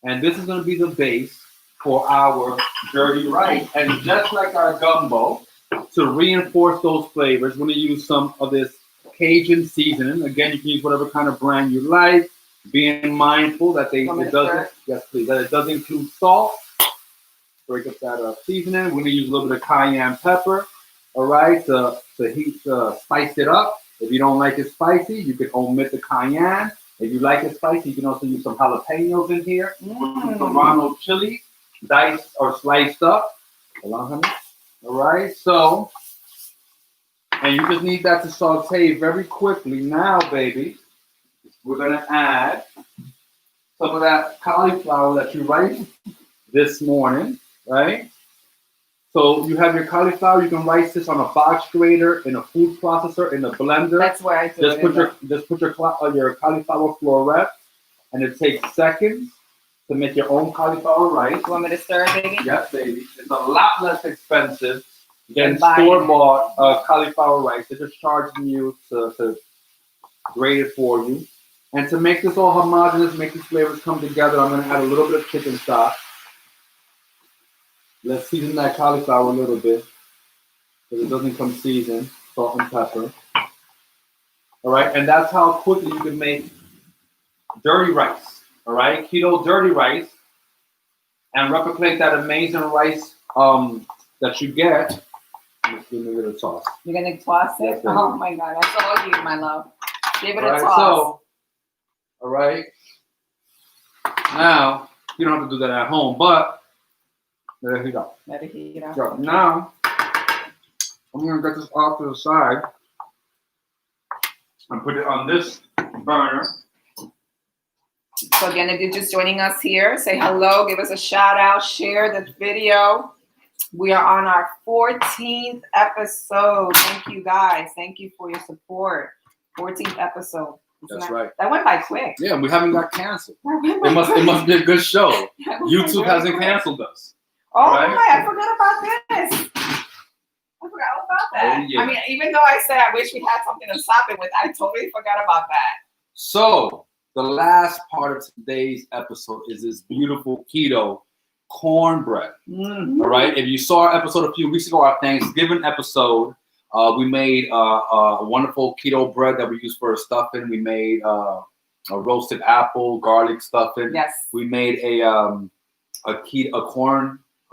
and this is gonna be the base for our dirty rice. And just like our gumbo, to reinforce those flavors, we're gonna use some of this Cajun seasoning. Again, you can use whatever kind of brand you like, being mindful that it does include salt. Break up that seasoning. We're gonna use a little bit of cayenne pepper, all right, to spice it up. If you don't like it spicy, you can omit the cayenne. If you like it spicy, you can also use some jalapenos in here. Some serrano chili, diced or sliced up. Hold on, honey. All right, so, and you just need that to saute very quickly. Now, baby, we're gonna add some of that cauliflower that you rice this morning, right? So you have your cauliflower. You can rice this on a box grater, in a food processor, in a blender. That's where I do it. Just put your cauliflower florette, and it takes seconds to make your own cauliflower rice. You want me to stir it, baby? Yes, baby. It's a lot less expensive than store-bought cauliflower rice. They're just charging you to grate it for you. And to make this all homogeneous, make these flavors come together, I'm going to add a little bit of chicken stock. Let's season that cauliflower a little bit, because it doesn't come seasoned, salt and pepper. All right, and that's how quickly you can make dirty rice, all right? Keto dirty rice, and replicate that amazing rice that you get. Let's give it a little toss. You're going to toss it? Oh my God, that's all you, my love. Give it a toss. So, all right, now, you don't have to do that at home, but let it heat up. Let it heat up. So now, I'm going to get this off to the side and put it on this burner. So again, if you're just joining us here, say hello, give us a shout out, share the video. We are on our 14th episode. Thank you guys. Thank you for your support. 14th episode. That's right. That went by quick. Yeah, we haven't got canceled. It must be a good show. YouTube hasn't canceled us. Oh right? I forgot about this. I forgot all about that. Oh, yeah. I mean, even though I said I wish we had something to stop it with, I totally forgot about that. So the last part of today's episode is this beautiful keto cornbread. Mm-hmm. All right. If you saw our episode a few weeks ago, our Thanksgiving episode, we made a wonderful keto bread that we use for stuffing. We made a roasted apple, garlic stuffing. Yes. We made a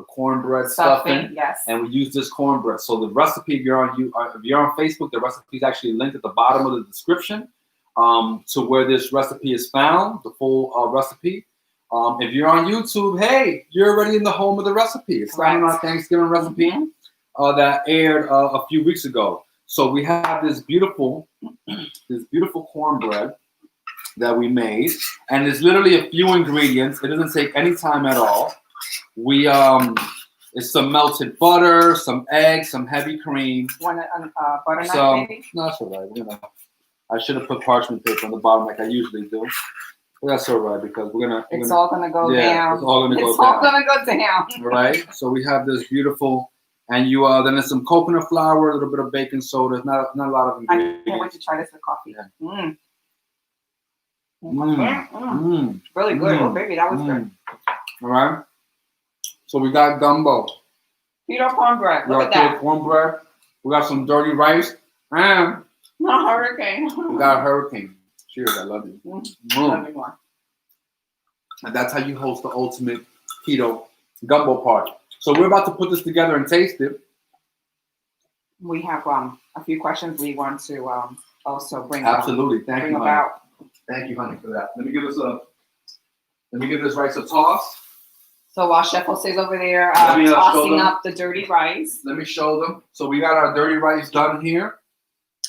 cornbread stuffing. Yes. And we use this cornbread. So the recipe, if you're on Facebook, the recipe is actually linked at the bottom of the description to where this recipe is found, the full recipe. If you're on YouTube, hey, you're already in the home of the recipe. It's found on our Thanksgiving recipe. That aired a few weeks ago. So we have this beautiful cornbread that we made, and there's literally a few ingredients. It doesn't take any time at all. We it's some melted butter, some eggs, some heavy cream. Want a butter knife, maybe? No, that's all right. You know, I should have put parchment paper on the bottom like I usually do. But that's all right because it's all gonna go down. It's all gonna go down. All right. So we have this beautiful. And you then there's some coconut flour, a little bit of baking soda. Not a lot of ingredients. I can't wait to try this with coffee. Yeah. Really good. Oh, baby, that was good. All right. So we got gumbo. Keto cornbread. Look at that. Cornbread. We got some dirty rice. And hurricane. We got a hurricane. Cheers, I love you. Love you more. And that's how you host the ultimate keto gumbo party. So we're about to put this together and taste it. We have a few questions we want to also bring. Absolutely, thank you, honey. About. Thank you, honey, for that. Let me give this rice a toss. So while Chef Jose's over there tossing up the dirty rice. Let me show them. So we got our dirty rice done here.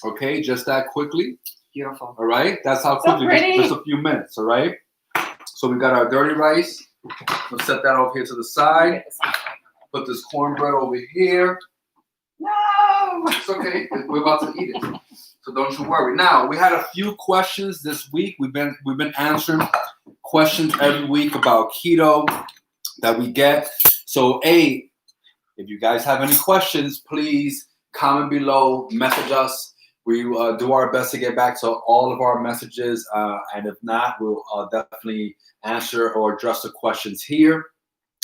Okay, just that quickly. Beautiful. All right, that's how quickly, just a few minutes, all right? So we got our dirty rice. We'll set that over here to the side. Put this cornbread over here. No! It's okay, we're about to eat it. So don't you worry. Now, we had a few questions this week. We've been answering questions every week about keto that we get. So, if you guys have any questions, please comment below, message us. We do our best to get back to all of our messages. And if not, we'll definitely answer or address the questions here.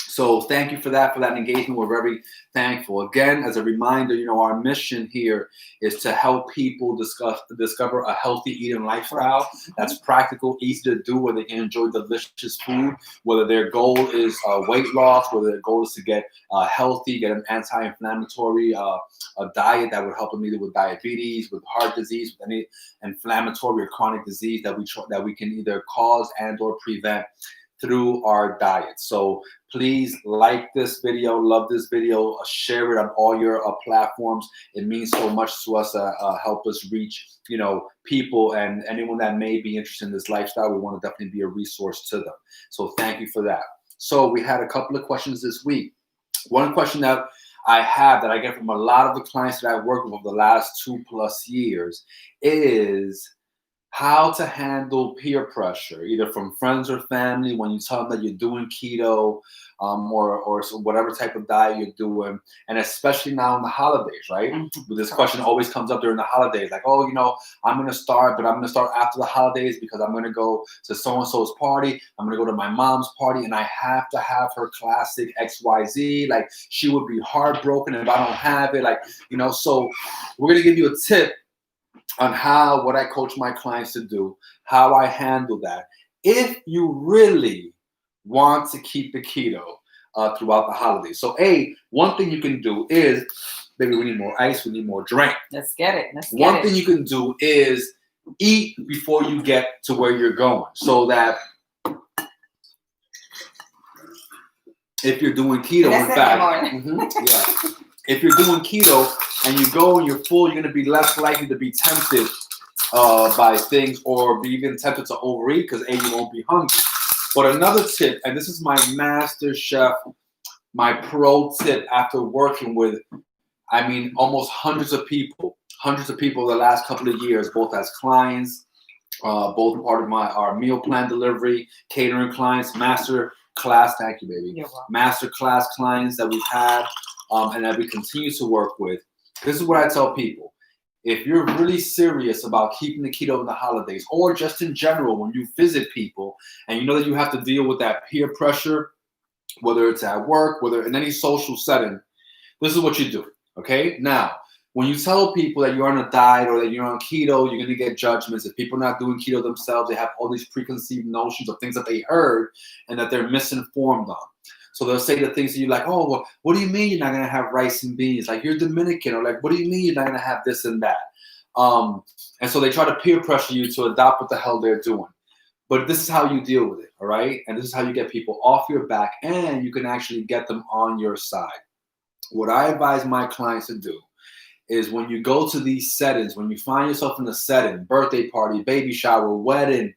So thank you for that engagement. We're very thankful. Again, as a reminder, our mission here is to help people discover a healthy eating lifestyle that's practical, easy to do, where they can enjoy delicious food, whether their goal is weight loss, whether their goal is to get healthy, get an anti-inflammatory diet that would help them either with diabetes, with heart disease, with any inflammatory or chronic disease that we can either cause and or prevent through our diet. So please like this video, love this video, share it on all your platforms. It means so much to us, help us reach, people and anyone that may be interested in this lifestyle. We want to definitely be a resource to them. So thank you for that. So we had a couple of questions this week. One question that I have that I get from a lot of the clients that I work with over the last 2+ years is how to handle peer pressure, either from friends or family, when you tell them that you're doing keto or whatever type of diet you're doing, and especially now in the holidays, right? Mm-hmm. This question always comes up during the holidays, like, I'm going to start, but I'm going to start after the holidays because I'm going to go to so-and-so's party. I'm going to go to my mom's party, and I have to have her classic XYZ. Like, she would be heartbroken if I don't have it. Like, so we're going to give you a tip on what I coach my clients to do, how I handle that. If you really want to keep the keto throughout the holidays. So one thing you can do is, baby, we need more ice, we need more drink. Let's get it. One thing you can do is eat before you get to where you're going. So that if you're doing keto, in fact, if you're doing keto and you go and you're full, you're going to be less likely to be tempted by things or be even tempted to overeat because you won't be hungry. But another tip, and this is my master chef, my pro tip after working with, almost hundreds of people the last couple of years, both as clients, both part of our meal plan delivery, catering clients, master class, thank you, baby, master class clients that we've had and that we continue to work with. This is what I tell people. If you're really serious about keeping the keto in the holidays, or just in general, when you visit people and you know that you have to deal with that peer pressure, whether it's at work, whether in any social setting, this is what you do, okay? Now, when you tell people that you're on a diet or that you're on keto, you're going to get judgments. If people are not doing keto themselves, they have all these preconceived notions of things that they heard and that they're misinformed on. So they'll say the things to you like, well, what do you mean you're not going to have rice and beans? Like, you're Dominican. Or like, what do you mean you're not going to have this and that? And so they try to peer pressure you to adopt what the hell they're doing. But this is how you deal with it, all right? And this is how you get people off your back, and you can actually get them on your side. What I advise my clients to do is when you go to these settings, when you find yourself in a setting, birthday party, baby shower, wedding,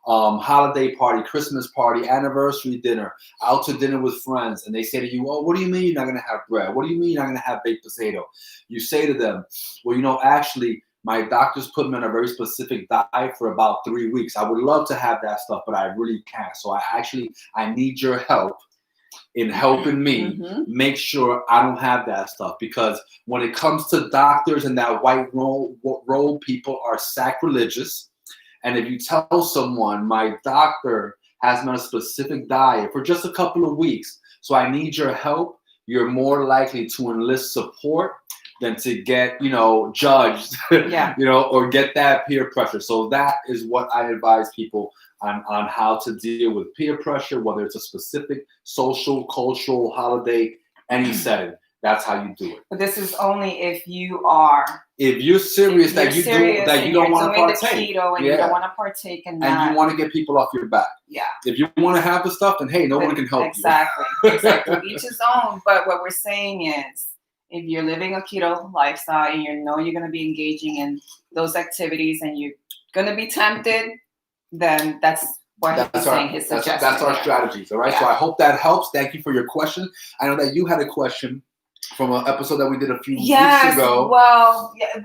holiday party, Christmas party, anniversary dinner, out to dinner with friends, and they say to you, what do you mean you're not going to have bread? What do you mean you're not going to have baked potato? You say to them, actually, my doctor's put me on a very specific diet for about 3 weeks. I would love to have that stuff, but I really can't. So I need your help in helping me make sure I don't have that stuff. Because when it comes to doctors and that white robe, people are sacrilegious. And if you tell someone, my doctor has me on a specific diet for just a couple of weeks, so I need your help, you're more likely to enlist support than to get, judged, or get that peer pressure. So that is what I advise people on how to deal with peer pressure, whether it's a specific social, cultural, holiday, any setting. That's how you do it. But this is only if you're serious that you don't want to partake. The keto and you don't want to partake in that. And you want to get people off your back. Yeah. If you want to have the stuff, then hey, no one can help you. Exactly. Each his own. But what we're saying is, if you're living a keto lifestyle and you're going to be engaging in those activities and you're going to be tempted, then that's what he's saying, his suggestion. That's our strategies, all right? Yeah. So I hope that helps. Thank you for your question. I know that you had a question from an episode that we did a few weeks ago. It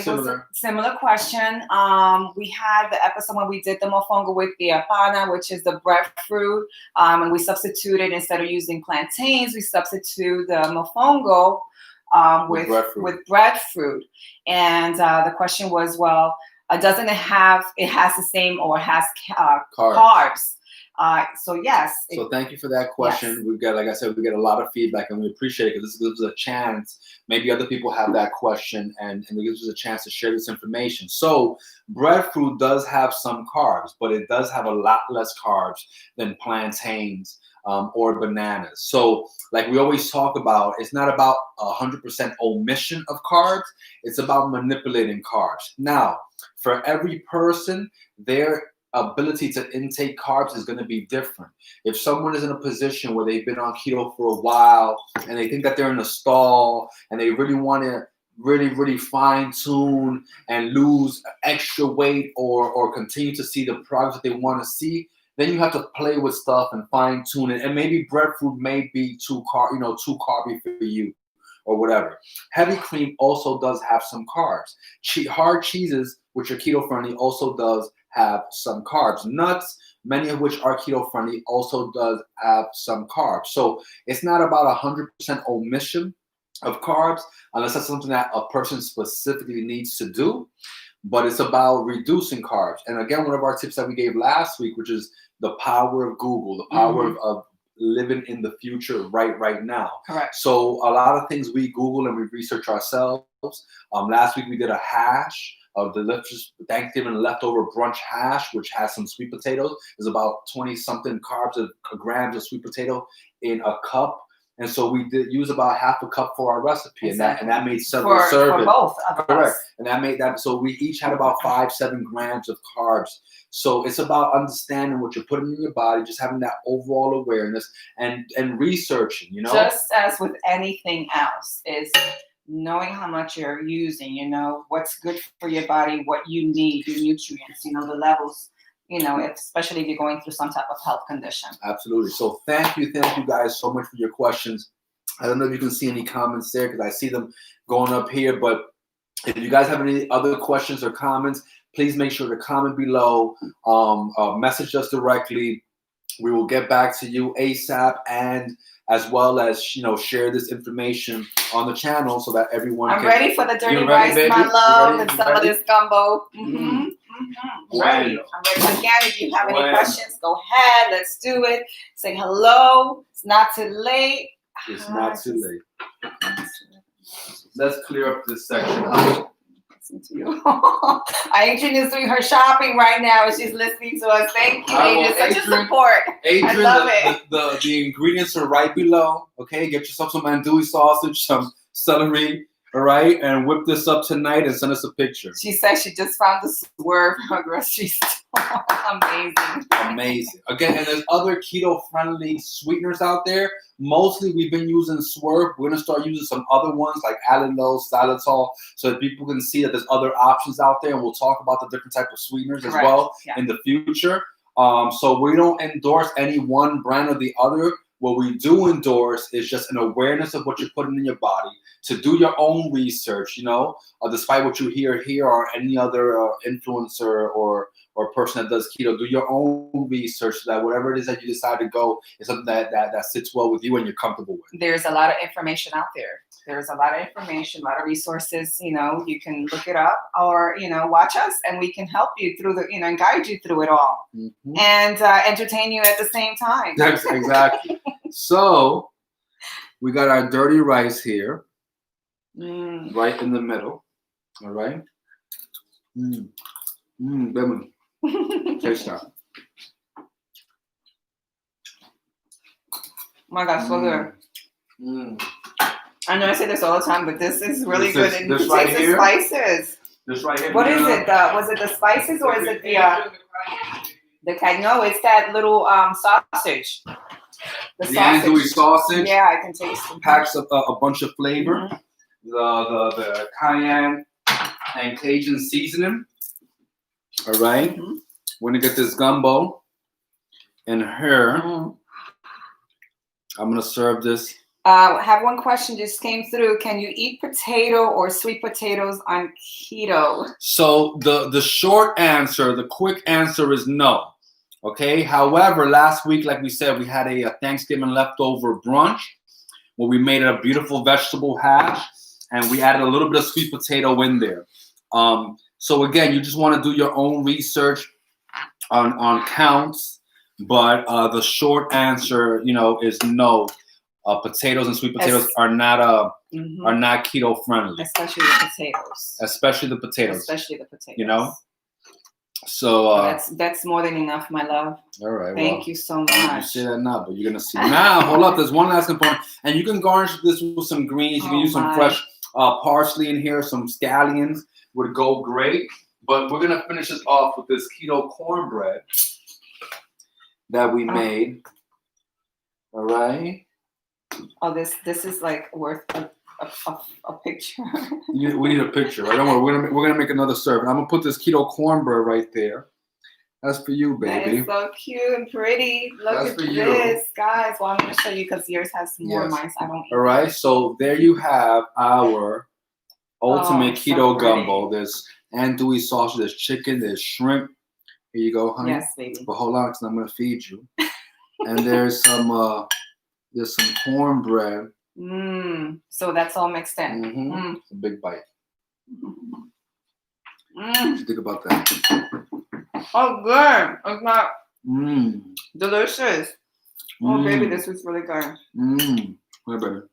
was a similar question. We had the episode when we did the mofongo with the apana, which is the breadfruit, and we substituted, instead of using plantains, we substitute the mofongo with breadfruit. And the question was, doesn't it has the same or has carbs? So yes. So thank you for that question. Yes. We've got, like I said, we get a lot of feedback, and we appreciate it because this gives us a chance. Maybe other people have that question, and it gives us a chance to share this information. So breadfruit does have some carbs, but it does have a lot less carbs than plantains or bananas. So like we always talk about, it's not about 100% omission of carbs. It's about manipulating carbs. Now, for every person, their ability to intake carbs is going to be different. If someone is in a position where they've been on keto for a while and they think that they're in a stall and they really want to really fine tune and lose extra weight or continue to see the progress that they want to see, then you have to play with stuff and fine tune it. And maybe breadfruit may be too carby for you or whatever. Heavy cream also does have some carbs. Hard cheeses, which are keto friendly, also does have some carbs. Nuts, many of which are keto friendly, also does have some carbs. So it's not about 100% omission of carbs, unless that's something that a person specifically needs to do, but it's about reducing carbs. And again, one of our tips that we gave last week, which is the power of Google, the power of living in the future right now. Correct. So a lot of things we Google and we research ourselves. Last week we did a hash of delicious Thanksgiving leftover brunch hash, which has some sweet potatoes. There's about 20-something carbs, a grams of sweet potato in a cup. And so we did use about half a cup for our recipe, exactly. and that made several servings. For both of us. Correct. And that made that, so we each had about 5-7 grams of carbs. So it's about understanding what you're putting in your body, just having that overall awareness and researching, Just as with anything else, is knowing how much you're using, what's good for your body, what you need, your nutrients, the levels, especially if you're going through some type of health condition. Absolutely. So thank you guys so much for your questions. I don't know if you can see any comments there because I see them going up here, but if you guys have any other questions or comments, please make sure to comment below, message us directly. We will get back to you ASAP, and as well as share this information on the channel so that everyone I'm ready for the dirty rice, my love, and some of this gumbo. Ready. I'm ready. Again, if you have any questions, go ahead. Let's do it. Say hello. It's not too late. It's not too late. Let's clear up this section. To you. Adrian is doing her shopping right now. She's listening to us. Thank you, Adrian. Such a support. Adrian, I love it. The ingredients are right below. Okay, get yourself some andouille sausage, some celery, all right, and whip this up tonight and send us a picture. She says she just found the Swerve in her grocery store. Amazing. Again, and there's other keto-friendly sweeteners out there. Mostly we've been using Swerve. We're going to start using some other ones like allulose, xylitol, so that people can see that there's other options out there, and we'll talk about the different type of sweeteners as well in the future. So we don't endorse any one brand or the other. What we do endorse is just an awareness of what you're putting in your body, to do your own research, despite what you hear here or any other influencer or person that does keto. Do your own research so that whatever it is that you decide to go is something that sits well with you and you're comfortable with. There's a lot of information out there. There's a lot of information, a lot of resources. You can look it up or, watch us, and we can help you through and guide you through it all, and entertain you at the same time. Exactly. So we got our dirty rice here. right in the middle. All right. Baby. Taste that. Oh my God, so good. I know I say this all the time, but this is really good. And this you right taste here? the spices. This right here. What is it? Was it the spices or is it the no? It's that little sausage. The andouille sausage. Yeah, I can taste it. Packs a bunch of flavor. The cayenne and Cajun seasoning. All right. We're gonna get this gumbo in here. I'm gonna serve this. I have one question just came through. Can you eat potato or sweet potatoes on keto? So the short answer, the quick answer is no. Okay. However, last week, like we said, we had a Thanksgiving leftover brunch where we made a beautiful vegetable hash and we added a little bit of sweet potato in there. So again, you just want to do your own research on counts, but the short answer, is no. Potatoes and sweet potatoes are not keto friendly. Especially the potatoes. Especially the potatoes. Especially the potatoes. So that's more than enough, my love. All right. Thank you so much. You say that now, but you're gonna see now. Hold up, there's one last component, and you can garnish this with some greens. You can use some fresh parsley in here. Some scallions would go great. But we're gonna finish this off with this keto cornbread that we made. All right. Oh, this is like worth a picture. We need a picture, right? Don't worry, we're gonna make another serve. And I'm gonna put this keto cornbread right there. That's for you, baby. That is so cute and pretty. Look at this, guys. Well, I'm gonna show you because yours has more mice. I don't. All right, so there you have our ultimate keto gumbo. There's andouille sausage, there's chicken, there's shrimp. Here you go, honey. Yes, baby. But hold on, because I'm gonna feed you. And there's some cornbread. So that's all mixed in. It's a big bite. What you think about that? Oh, good. It's not delicious. Oh, baby, this is really good.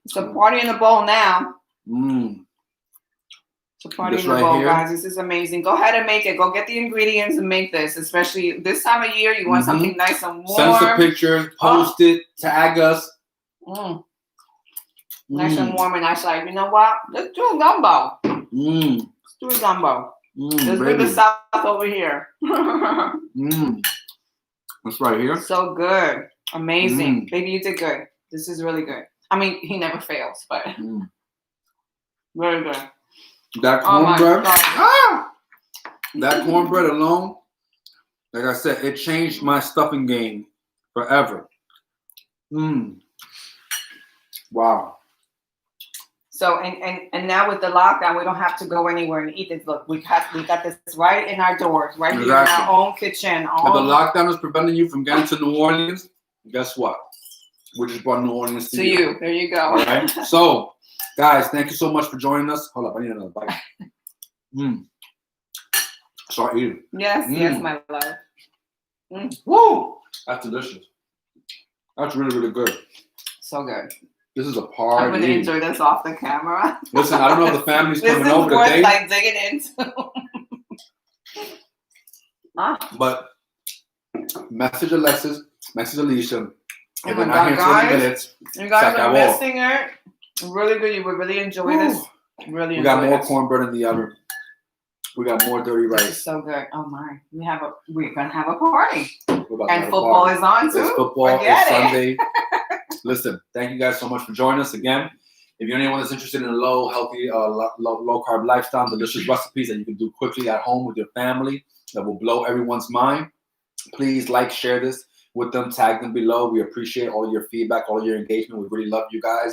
It's a party in the bowl now. It's a party in the bowl, guys. This is amazing. Go ahead and make it. Go get the ingredients and make this. Especially this time of year, you want something nice and warm. Send us a picture, post it, tag us. Nice and warm, and I was like, you know what? Let's do a gumbo. Let's do a gumbo. Let's do the South over here. That's right here. So good. Amazing. Baby, you did good. This is really good. I mean, he never fails, but very good. That cornbread, that cornbread alone, like I said, it changed my stuffing game forever. Wow. So and now with the lockdown, we don't have to go anywhere and eat this. Look, we got this right in our doors, right here in our own kitchen. If the lockdown is preventing you from getting to New Orleans, guess what? We just brought New Orleans to you. There you go. All right. So, guys, thank you so much for joining us. Hold up, I need another bite. Start eating. Yes, my love. Woo! That's delicious. That's really, really good. So good. This is a party. I'm going to enjoy this off the camera. Listen, I don't know if the family's coming over today. This is worth like digging into. But message Alexis, message Alicia. If we're not here 20 minutes, you guys are missing it. Really good. You would really enjoy this. Really we got more cornbread in the oven. We got more dirty rice. This is so good. Oh my. We're gonna have a party. And football is on too. It's football. It's Sunday. Listen, thank you guys so much for joining us again. If you're anyone that's interested in a low, healthy, low carb lifestyle, delicious recipes that you can do quickly at home with your family that will blow everyone's mind, please like, share this with them, tag them below. We appreciate all your feedback, all your engagement. We really love you guys.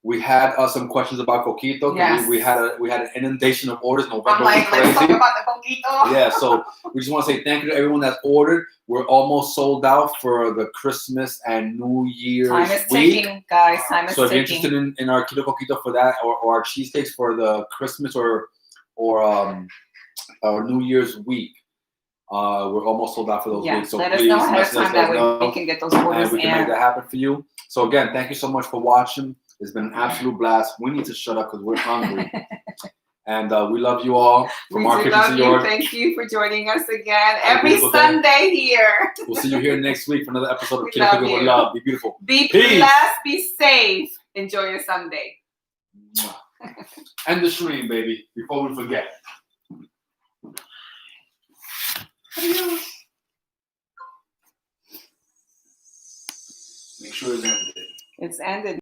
We had some questions about coquito. Yes. We had an inundation of orders. November I'm like, let's talk about the coquito. Yeah, so we just want to say thank you to everyone that's ordered. We're almost sold out for the Christmas and New Year's Time is week. ticking, guys. Time is so if you're ticking. interested in our keto coquito for that, or our cheesesteaks for the Christmas or New Year's week, we're almost sold out for those weeks. So let please us know ahead of time that we can get those orders and we can make that happen for you. So again, thank you so much for watching. It's been an absolute blast. We need to shut up because we're hungry. And we love you all. From our kitchen to yours. Thank you for joining us again every Sunday here. We'll see you here next week for another episode of Keto Gumbo with Love. Be beautiful. Be blessed. Be safe. Enjoy your Sunday. And the stream, baby, before we forget. Make sure it's ended. It's ended.